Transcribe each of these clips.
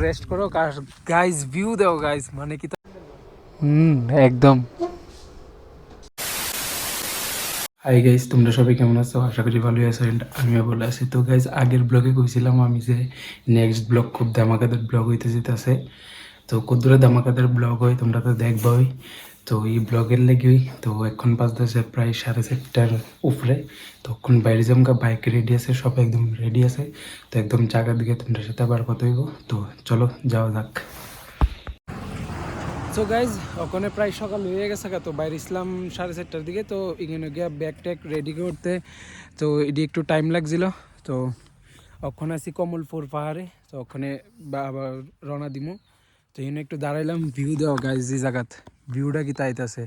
Rest করো আর guys view দাও guys, মানে কি একদম। হাই গাইস, তোমরা সবাই কেমন আছো? আশা করি ভালোই আছো, এন্ড আমিও ভালো আছি। তো গাইস, আগের ব্লগে কইছিলাম আমি যে নেক্সট ব্লগ খুব ধামাকাদার ব্লগ হইতে যেতেছে। তো কদ্দুরে ধামাকাদার ব্লগ হয় তোমরা তো দেখবাই। তো এই ব্লগের লেগেই তো এখন বাজতেছে প্রায় 4:30টার উপরে। তখন বাইরে যামগা, বাইক রেডি আছে, সব একদম রেডি আছে। তো একদম জায়গার দিকে তোমরা সাথে আবার কথা হইব। তো চলো যাওয়া যাক। সো গাইজ, ওখানে প্রায় সকাল হয়ে গেছে, তো বাইরে ইসলাম 4:30টার দিকে। তো এখানে গিয়ে ব্যাগ ট্যাগ রেডি করতে তো এটি একটু টাইম লাগছিল। তো ওখানে আছি কমলপুর পাহাড়ে, তো ওখানে আবার রওনা দিমু। তো এখানে একটু দাঁড়াইলাম, ভিউ দেওয়া গাইজ যে জায়গাত, ভিউটা কি তাইতাছে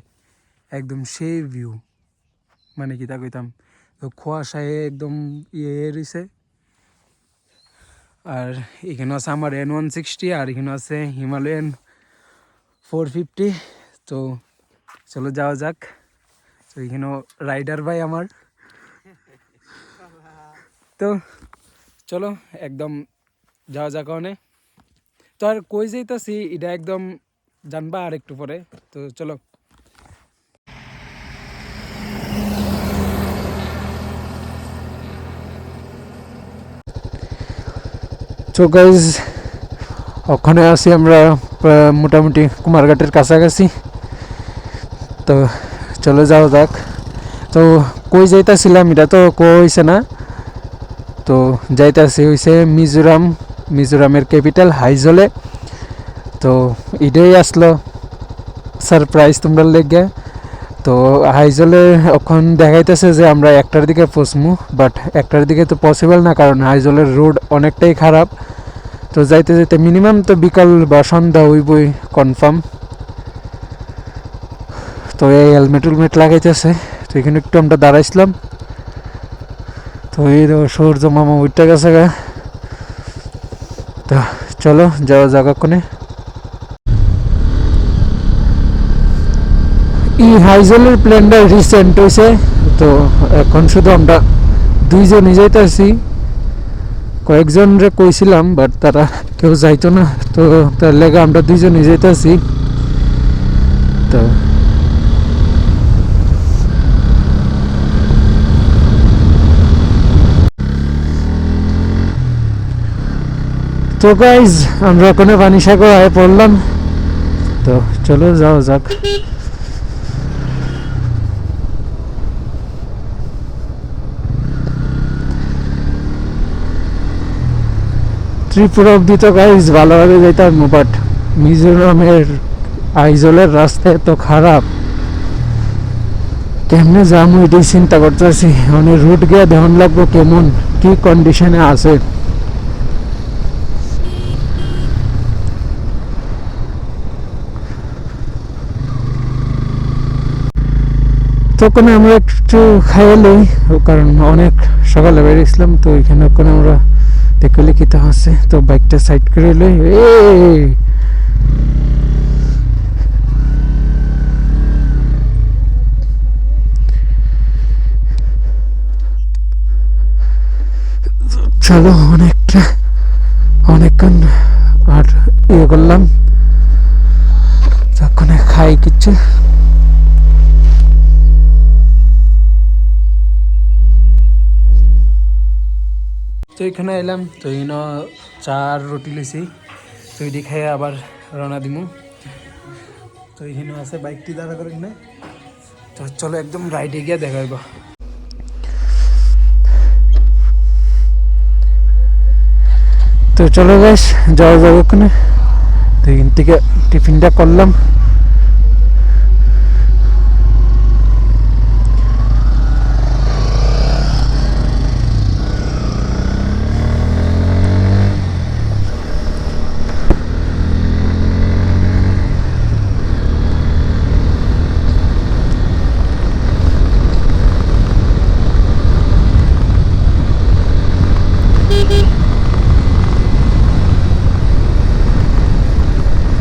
একদম সেই ভিউ, মানে কি তা কইতাম। তো কুয়াশায় একদম রয়েছে। আর এখানে আছে আমার N160, আর এখানে আছে হিমালয়ান 450। তো চলো যাওয়া যাক। তো এখানে রাইডার ভাই আমার, তো চলো একদম যাওয়া যাক। অনেক তো আর কই যাইতাছি এটা একদম জানবা আর একটু পরে। তো চলো। তো গাইজ, ওখানে আছি আমরা মোটামুটি কুমারঘাটের কাছাকাছি। তো চলো যাওয়া যাক। তো কই যাইতাছিলাম এটা তো কইছে না। তো যাইতাছি হইছে মিজোরামের ক্যাপিটাল হাইজলে। তো এটাই আসলো সারপ্রাইজ তোমরা লেগে। তো হাইজলে এখন দেখাইতেছে যে আমরা 1টার দিকে পৌঁছমু, বাট 1টার দিকে তো পসিবল না, কারণ হাইজলের রোড অনেকটাই খারাপ। তো যাইতে যাইতে মিনিমাম তো বিকাল বা সন্ধ্যা হইবই কনফার্ম। তো এই হেলমেট লাগাইতেছে। তো এখানে একটু আমরা দাঁড়াইছিলাম। তো এই সূর্য মামা উঠতে গেছে গা। তো চলো যাওয়া জায়গা কোনে। এই হাইজলের প্ল্যানটা রিসেন্ট হয়েছে। তো এখন শুধু আমরা দুইজনই যাইতেছি। কয়েকজনরে কইছিলাম, বাট তারা কেউ যাইতো না। তো তার লেগে আমরা দুইজনই যাইতেছি। তো তো গাইজ, আমরা ওখানে পানিসাগর আয় পড়লাম। তো চলো যাও যাক। ত্রিপুরা অব্দি তো গাইজ ভালোভাবে যাইতাম, বাট মিজোরামের আইজলের রাস্তা এত খারাপ, কেমনে যাবো এটাই চিন্তা করতেছি। মানে রুট গিয়ে দেখন লাগবো কেমন কি কন্ডিশনে আছে। তখন আমরা একটু খাইয়ে লই, কারণ অনেক সকালে বেরিয়েছিলাম। তো এখানে ওখানে আমরা দেখলে কিতা আছে। তো বাইকটা সাইড করে লই। চলো অনেকক্ষণ আর ইয়ে করলাম, তখন খাই কিছু। তো এখানে এলাম, তো এখানে চা আর রুটি লইছি। তো এটি খাই আবার রওনা দিমু। তো এখানে আছে বাইকটি দাঁড়া করে কিনে। তো চলো একদম রাইডে গিয়ে দেখাইব। তো চলো গাইস, যাওয়া যাবে ওখানে। তো এখান থেকে টিফিনটা করলাম।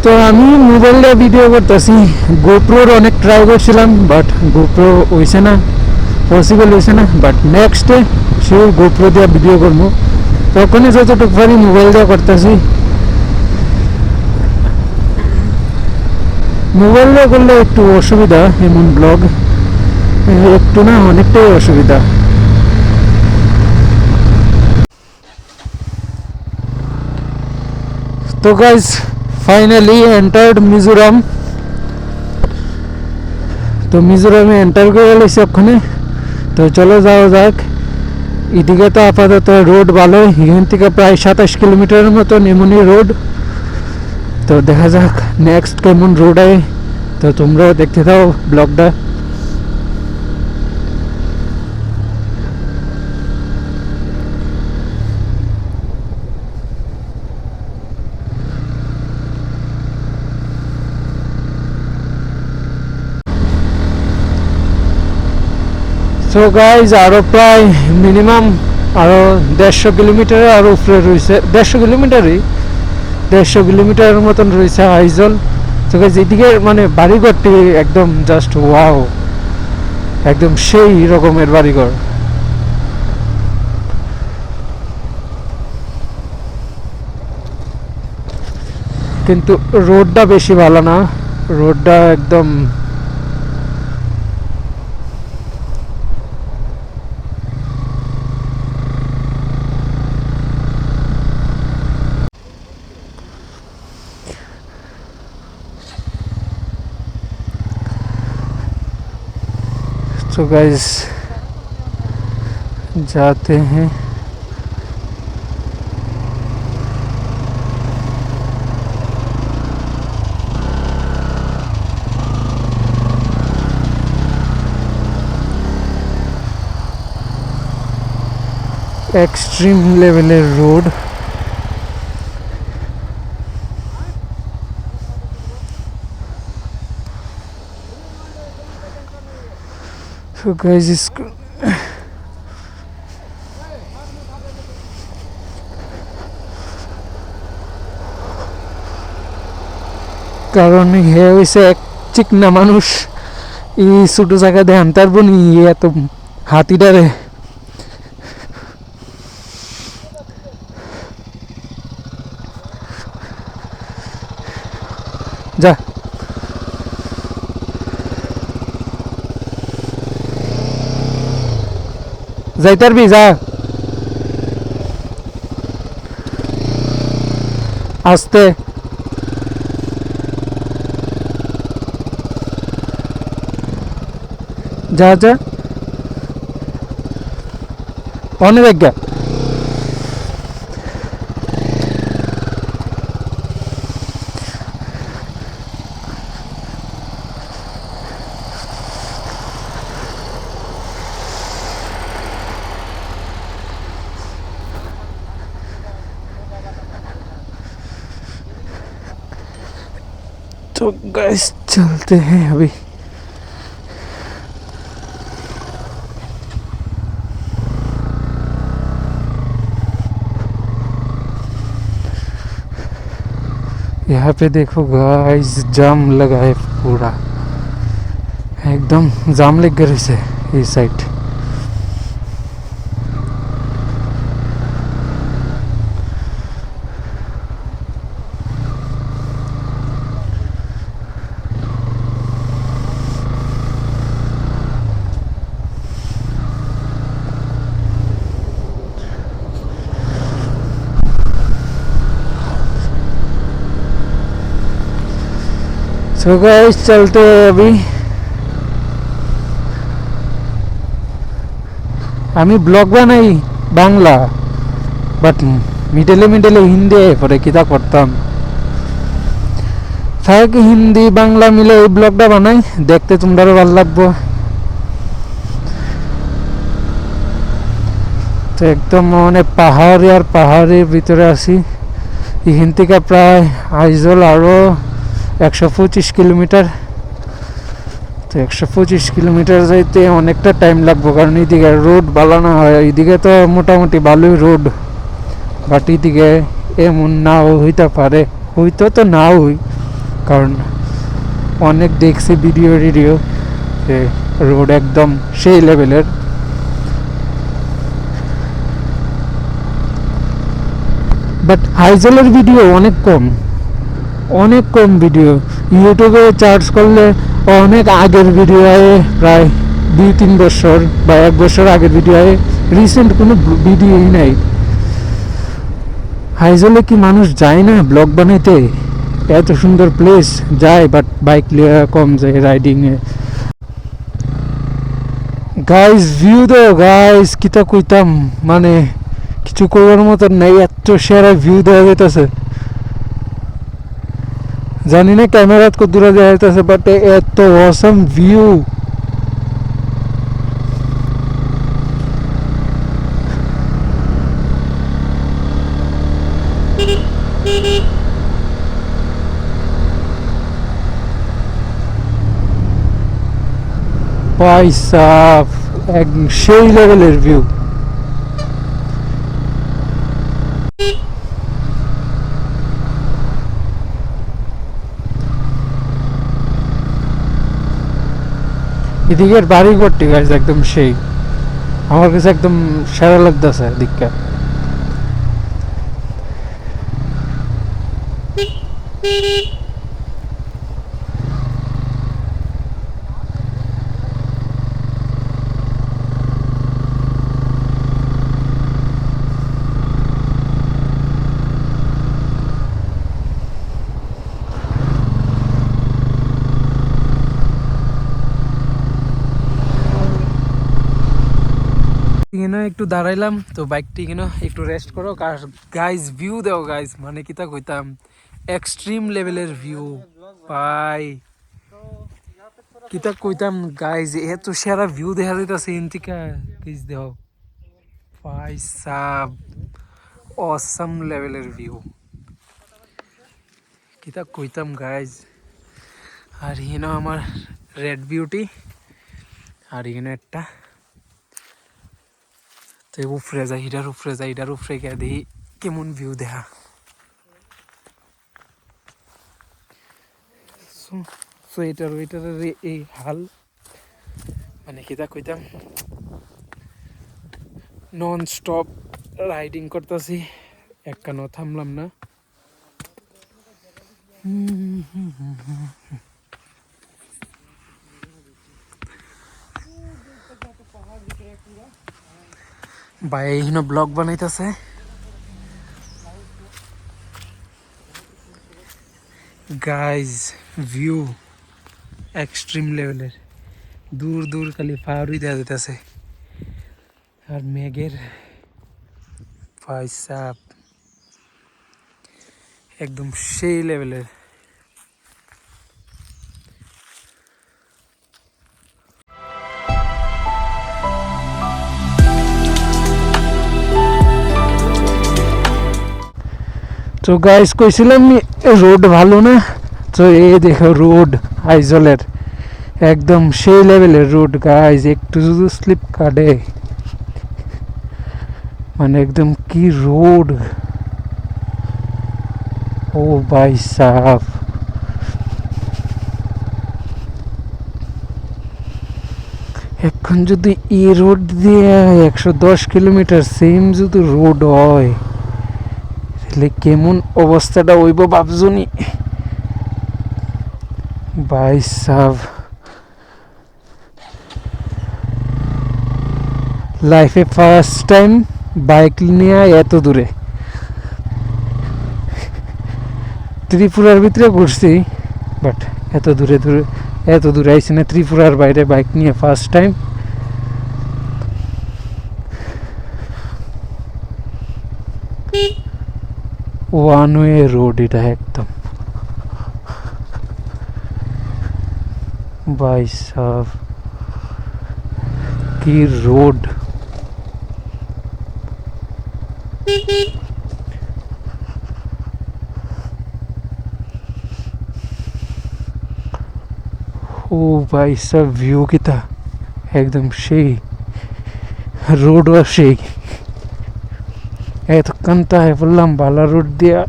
তো আমি মোবাইল দিয়ে ভিডিও করতেছি, গোপ্রোর অনেক ট্রাই করছিলাম, বাট গোপ্রো হয়েছে না, পসিবল হয়েছে না। বাট নেক্সটে সেও গোপ্রো দিয়ে ভিডিও করবো, তখনই যতটুকু পারি মোবাইল দিয়ে করতেছি। মোবাইলে করলে একটু অসুবিধা এমন ব্লগ, একটু না অনেকটাই অসুবিধা। তো গাইজ ফাইনালি এন্টার্ড মিজোরাম। তো মিজোরামে এন্টার করে গেছি ওখানে। তো চলো যাওয়া যাক। এদিকে তো আপাতত রোড ভালো, এখান থেকে প্রায় 27 কিলোমিটারের মতো এমনই রোড। তো দেখা যাক নেক্সট কেমন রোড আয়। তো তোমরাও দেখতে থাও ব্লগটা। সো গাইজ আরও প্রায় মিনিমাম আরও 150 কিলোমিটার আরও উপরে রয়েছে, 150 কিলোমিটারের মতন রয়েছে আইজল। তো গাইজ এদিকে মানে বাড়িঘরটি একদম জাস্ট ওয়াও, একদম সেই রকমের বাড়িঘর। কিন্তু রোডটা বেশি ভালো না, রোডটা একদম तो गाइस जाते हैं। एक्सट्रीम लेवलेर रोड। तो गाइस इसको কারণ হে হয়েছে এক চিকনা মানুষ, এই ছোট জায়গা দিয়ে আনতে পারবো নি এত হাতিটারে। যা যাইতে পারবি, যা আস্তে। যা যা অনেক আজ্ঞা। तो गैस चलते हैं अभी। यहाँ पे देखो गाइस जाम लगा है पूरा, एकदम जाम लग गए से इस साइड। तो गाइस चलते हैं अभी। আমি ব্লগ বানাই বাংলা, বাট মিডলে মিডলে হিন্দি পরে কিতা করতাম, থাক হিন্দি বাংলা মিলে এই ব্লগটা বানাই, দেখতে তোমরাও ভালো লাগবো। তো একদম মানে পাহাড় আর পাহাড়ের ভিতরে আছি। এখান থেকে প্রায় আইজল আরও 125 কিলোমিটার। তো 125 কিলোমিটার যাইতে অনেকটা টাইম লাগবে, কারণ এইদিকে রোড ভালো না হয়। এইদিকে তো মোটামুটি ভালোই রোড, বাট এইদিকে এমন নাও হইতে পারে, হইতো তো নাও হই, কারণ অনেক দেখছি ভিডিও যে রোড একদম সেই লেভেলের। বাট আইজলের ভিডিও অনেক কম, অনেক কম ভিডিও। ইউটিউবে সার্চ করলে অনেক আগের ভিডিও আয়ে, প্রায় 2-3 বছর বা 1 বছর আগের ভিডিও আয়ে, রিসেন্ট কোনো ভিডিওই নাই। হাইজলে কি মানুষ যায় না ব্লগ বানাইতে? এত সুন্দর প্লেস যায়, বাট বাইক লিয়ে কম যায় রাইডিংয়ে। গাইজ ভিউ দাও গাইজ, কিতা কইতাম, মানে কিছু করার মতো নাই, এত সেরা ভিউ দেওয়া যেতেছে। জানি না ক্যামেরাত কত দূরে দেওয়া যেতেছে, বাট এত অসম ভিউ। পয়সা এক সেই লেভেলের ভিউ। এদিকের বাড়ি ঘরটি গাছ একদম সেই, আমার কাছে একদম সেরা লাগতেছে দিকটা। একটু দাঁড়াইলাম তো, বাইকটি একটু রেস্ট করো। গাইজ ভিউ দাও গাইজ, মানে কিতা কইতাম, এক্সট্রিম লেভেলের ভিউ ভাই। কিতা কইতাম গাইজ, এত সেরা ভিউ দেখা যাইতাছে ইনতিকা। গাইজ দেও ভাই সাব, অসাম লেভেলের ভিউ। কিতা কইতাম গাইজ। আর আমার রেড বিউটি, আর একটা তো উপরে যায়, এটার উপরে যায়, এটার উপরে গিয়ে দেখি কেমন ভিউ দেখা। সো এটার ওইটার এই হাল, মানে কিতা কইতাম, নন স্টপ রাইডিং করতেছি, একখানো থামলাম না। ভাই এইখানে ব্লগ বানাইতেছে। গাইজ ভিউ এক্সট্রিম লেভেলের, দূর দূর খালি পাহাড়ই দেওয়া যেতেছে, আর মেঘের ভাই সাপ একদম সেই লেভেলের। তো গাইস কইছিলাম রোড ভালো না, তো এই দেখো রোড আইজলের একদম সেই লেভেলের রোড গাইস। একটু যদি স্লিপ কাটে, মানে একদম কি রোড, ও ভাই সাফ। এখন যদি এই রোড দিয়ে 110 কিলোমিটার সেম যদি রোড হয়, তাহলে কেমন অবস্থাটা হইব ভাবজনি ভাই সাব। লাইফে ফার্স্ট টাইম বাইক নিয়ে এত দূরে, ত্রিপুরার ভিতরে ঘুরছি, বাট এত দূরে আইছি না ত্রিপুরার বাইরে বাইক নিয়ে first time. One way road এটা একদম ভাই সাব, কি রোড। ও ভাই সাব ভিউ কিতা একদম সেই, রোডও সেই। এতক্ষণ তাই বললাম বালা রোড দিয়া,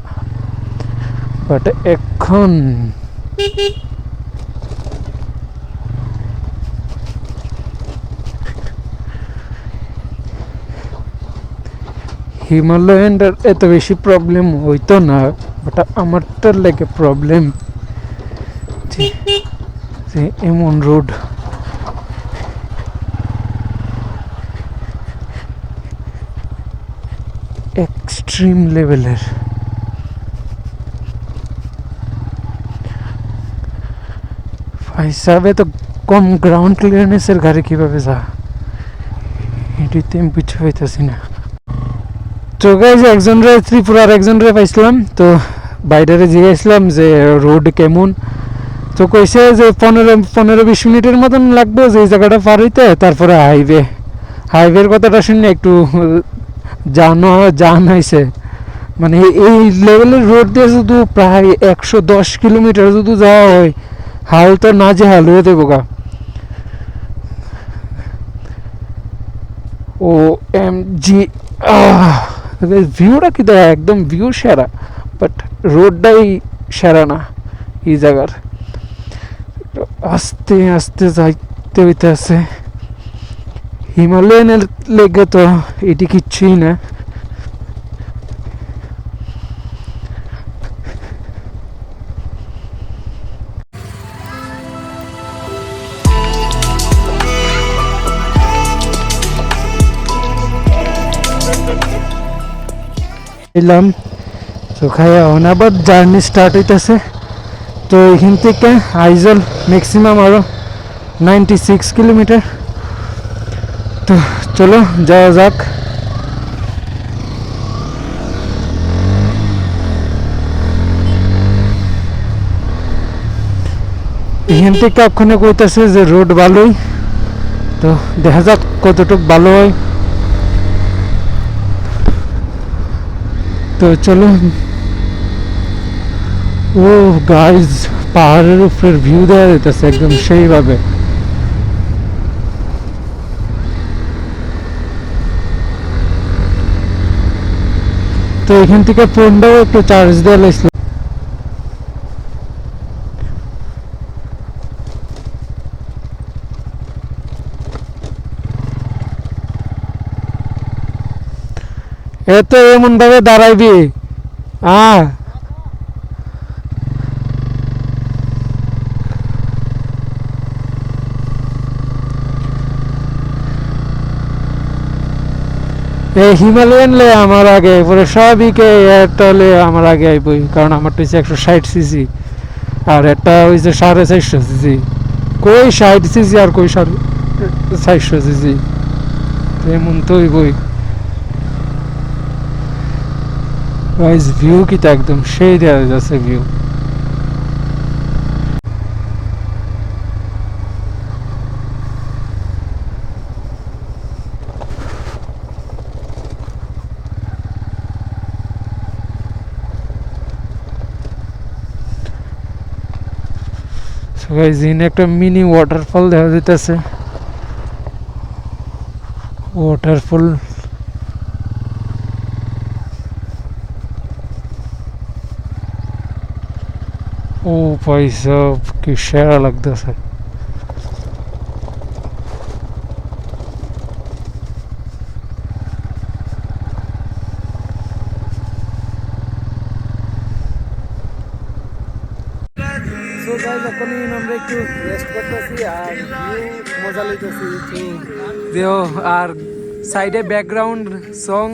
বাট এখন হিমালয়ানটার এত বেশি প্রবলেম হইতো না, ওটা আমারটার লেগে প্রবলেম যে এমন রোড। এক্সট্রিম লেভেলের। ভাই সাহেব তো কম গ্রাউন্ড ক্লিয়ারনেসের গাড়ি কিভাবে যা, এটিতে আমি বুঝতে পাইতেছি না। তো গাইজ একজন রে ত্রিপুরার একজন রে পাইছিলাম, তো বাইরে জিজ্ঞাসলাম যে রোড কেমন, তো কইছে যে 15-20 মিনিটের মতন লাগবে যে জায়গাটা পার হইতে, তারপরে হাইওয়ের কথাটা শুনে একটু জান হয়েছে। মানে এই লেভেলের রোড দিয়ে শুধু প্রায় 110 কিলোমিটার যদি যাওয়া হয়, হাল তো না যে হাল হয়ে দেবো গা। ও এম জি, ভিউটা কি দেয়, একদম ভিউ সেরা, বাট রোডটাই সেরা না এই জায়গার। আস্তে আস্তে যাইতে হইতে আছে। হিমালয়ানের লেগে তো এটি কিচ্ছুই না। এলাম তো খাইয়া আবার জার্নি স্টার্ট হইতেছে। তো এখান থেকে আইজল ম্যাক্সিমাম আরো 96 কিলোমিটার। তো চলো যাওয়া যাক। এখান থেকে ওখানে কইতেছে যে রোড ভালোই, তো দেখা যাক কতটুকু ভালো হয়। তো চলো। ও গাইজ, পাহাড়ের উপরের ভিউ দেওয়া যেতেছে একদম সেইভাবে। তো এখান থেকে ফোনটাও একটু চার্জ দেওয়া লাগছিল। এত এমন ভাবে দাঁড়াইবি এই হিমালয়ান লে আমার আগে পরে সবই কে, একটা হলে আমার আগে আইবই, কারণ আমারটা হচ্ছে 160 সিসি আর একটা হয়েছে 450 সিসি। কই 60 সিসি আর কই 450 সিসি, এমন তো হইবই। গাইস ভিউ কি তা একদম সেই দেওয়া যাচ্ছে ভিউ। গাইস এখানে একটা মিনি ওয়াটারফল দেখা যাইতেছে। ওয়াটারফল ও ভাই সাব কি সেরা লাগতেছে। সো গাইস এখন আমরা একটু রেস্ট করতেছি আর ভিউ মজা লইতেছি। তো দেও আর সাইডে ব্যাকগ্রাউন্ড সং।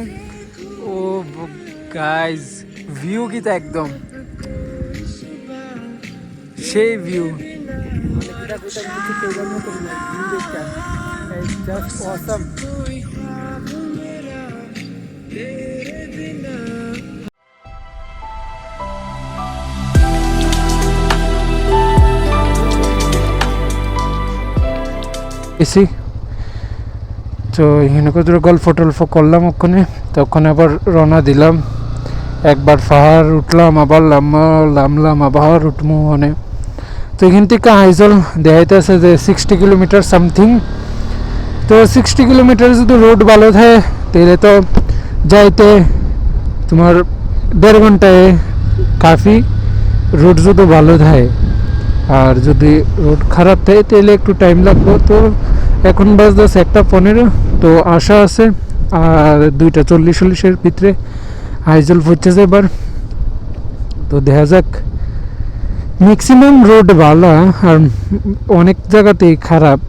ও গাইস ভিউ কি তা একদম সেই ভিউ, মানে এটা কিছু কইবার মতো না, ভিউ দেখটা ইটস জাস্ট অসাম। এসি তো এখানে কত গল্প টল্প করলাম ওখানে, তখন আবার রওনা দিলাম। একবার পাহাড় উঠলাম, আবার নামলাম, আবার উঠবো মানে। তো এখান থেকে আইজল দেখাইতেছে যে 60 কিলোমিটার সামথিং। তো 60 কিলোমিটার যদি রোড ভালো থাকে তাহলে তো যাইতে তোমার 1.5 ঘন্টায় কাফি, রোড যদি ভালো থাকে। আর যদি রোড খারাপ থাকে তাহলে একটু টাইম লাগবে। তো এখন বাজতেছে 1:15, তো আশা আছে আর 2:40-40-এর ভিতরে আইজল পৌঁছে এবার। তো দেখা যাক। ম্যাক্সিমাম রোড ভালো আর অনেক জায়গাতেই খারাপ।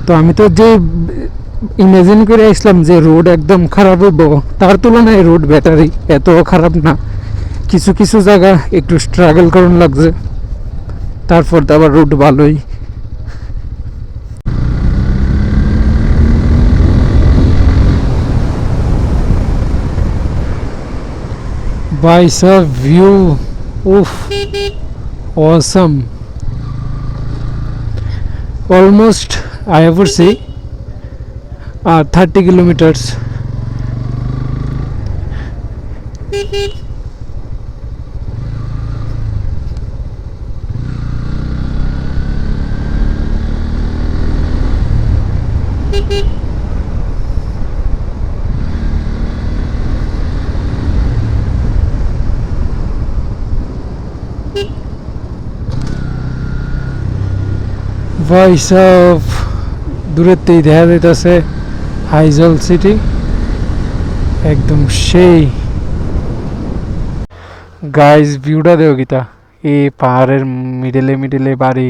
তো আমি তো যে ইমাজিন করে আসলাম যে রোড একদম খারাপ হইব, তার তুলনায় রোড ব্যাটারি এত খারাপ না। কিছু কিছু জায়গা একটু স্ট্রাগল করুন লাগছে, তারপর তো আবার রোড ভালোই। भाई साहब व्यू, उफ, awesome, almost I would say 30 kilometers. ভাই সাহেব দূরেতেই দেখা যাইতেছে হাইজল সিটি, একদম সেই। গাইস ভিউটা দেও গীতা, এই পাহাড়ের মিডলে মিডলে বাড়ি,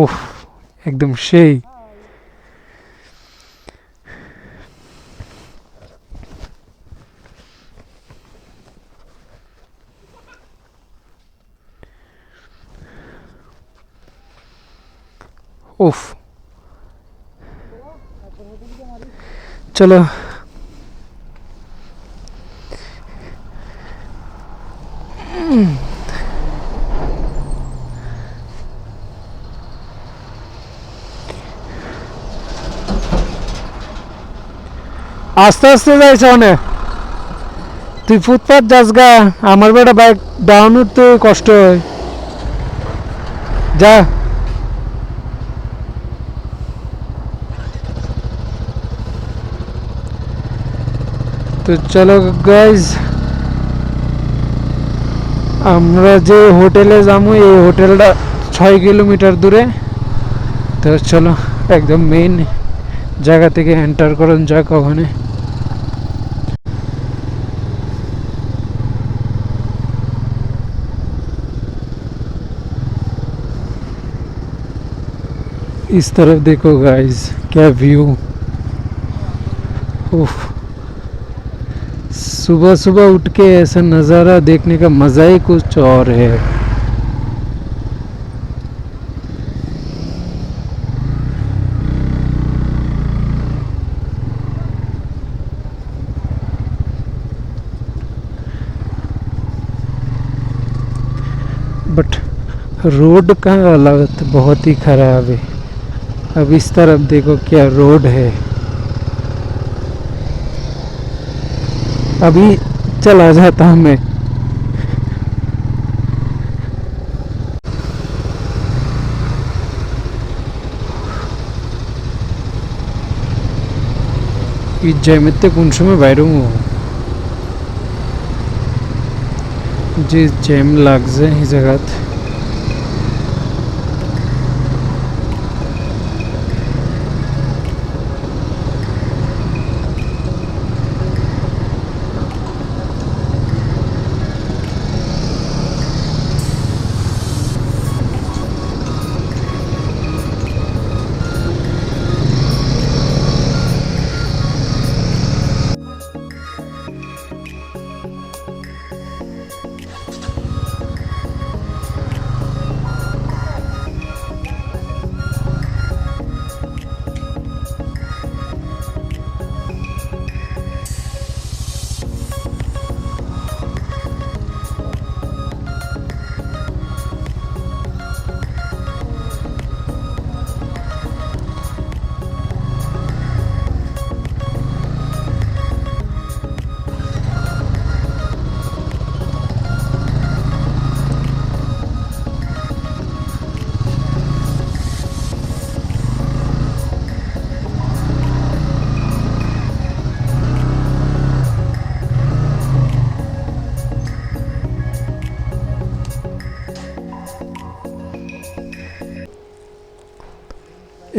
উফ, একদম সেই। উফ, চলো আস্তে আস্তে যাইছ অনেক, তুই ফুটপাথ যাস গা, আমার বেটা বাইক ডাউন উঠতে কষ্ট হয়, যা। তো চলো গাইজ, আমরা যে হোটেলে যাবো এই হোটেলটা 6 কিলোমিটার দূরে। তো চলো একদম মেইন জায়গা থেকে এন্টার করুন যাক ওখানে। इस तरफ देखो गाइस, क्या व्यू, उफ। सुबह सुबह उठ के ऐसा नज़ारा देखने का मज़ा ही कुछ और है। बट रोड का हालत बहुत ही ख़राब है। अब इस तरफ देखो क्या रोड है। अभी चला जाता मैं। এই জ্যামেতে কোন সময় বাইরে যে জ্যাম লাগছে এই জায়গাত।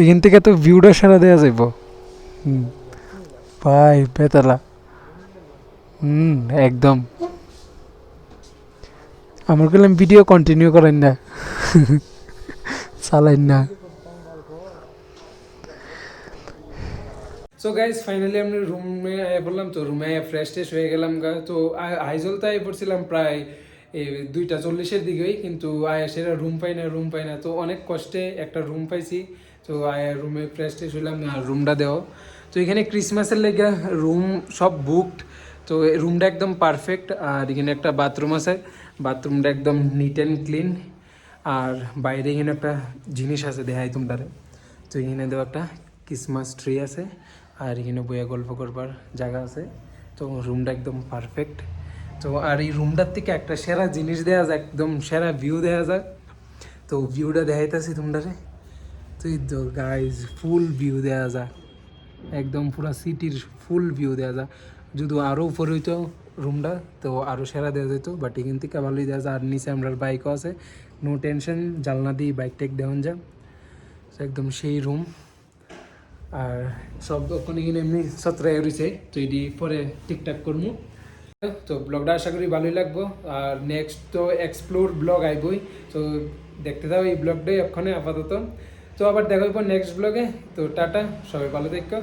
এখান থেকে তো ভিউটা সারা দেওয়া যাইব। ভাই বেতালা, একদম। আমার গেলাম ভিডিও কন্টিনিউ করেন না চালাইন না। সো গাইজ ফাইনালি আমি রুমে বললাম, তো রুমে ফ্রেশ ট্রেশ হয়ে গেলাম গা। তো আইজল তো আই পড়ছিলাম প্রায় 2:40-এর দিকেই, কিন্তু সেরা রুম পাই না। তো অনেক কষ্টে একটা রুম পাইছি। তো রুমে ফ্রেশ ট্রেশ হইলাম আর রুমটা দেওয়া। তো এখানে ক্রিসমাসের লেগে রুম সব বুকড। তো রুমটা একদম পারফেক্ট। আর এখানে একটা বাথরুম আছে, বাথরুমটা একদম নিট অ্যান্ড ক্লিন। আর বাইরে এখানে একটা জিনিস আছে, দেখাই তোমরা। তো এখানে দেওয়া একটা ক্রিসমাস ট্রি আছে, আর এখানে বইয়া গল্প করবার জায়গা আছে। তো রুমটা একদম পারফেক্ট। তো আর এই রুমটার থেকে একটা সেরা জিনিস দেওয়া যায়, একদম সেরা ভিউ দেওয়া যায়। তো ভিউটা দেখাইতেছি তোমরা। তো এই তো গাইজ ফুল ভিউ দেওয়া যায়, একদম পুরো সিটির ফুল ভিউ দেওয়া যায়। যদি আরও উপরে হইতো রুমটা, তো আরও সেরা দেওয়া যেত, বাট এখান থেকে ভালোই দেওয়া যায়। আর নিচে আমরা বাইকও আছে, নো টেনশন, জানলা দিয়ে বাইক টেক দেওয়া যায়। একদম সেই রুম। আর সব ওখানে কিনে এমনি সত্রায় রয়েছে। তো এটি পরে ঠিকঠাক করবো। তো ব্লগটা আশা করি ভালোই লাগবো। আর নেক্সট তো এক্সপ্লোর ব্লগ আইবই। তো দেখতে দাও এই ব্লগটাই ওখানে আপাতত। তো আবার দেখা হইব নেক্সট ব্লগে। তো টাটা, সবাই ভালো থেকো।